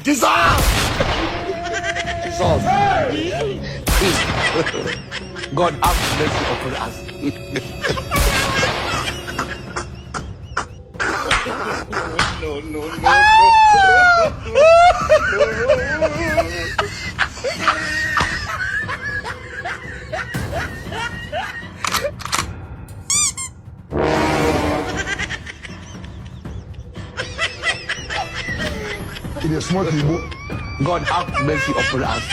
Jesus! Jesus! God have mercy upon us. It is smart people. God have mercy upon us.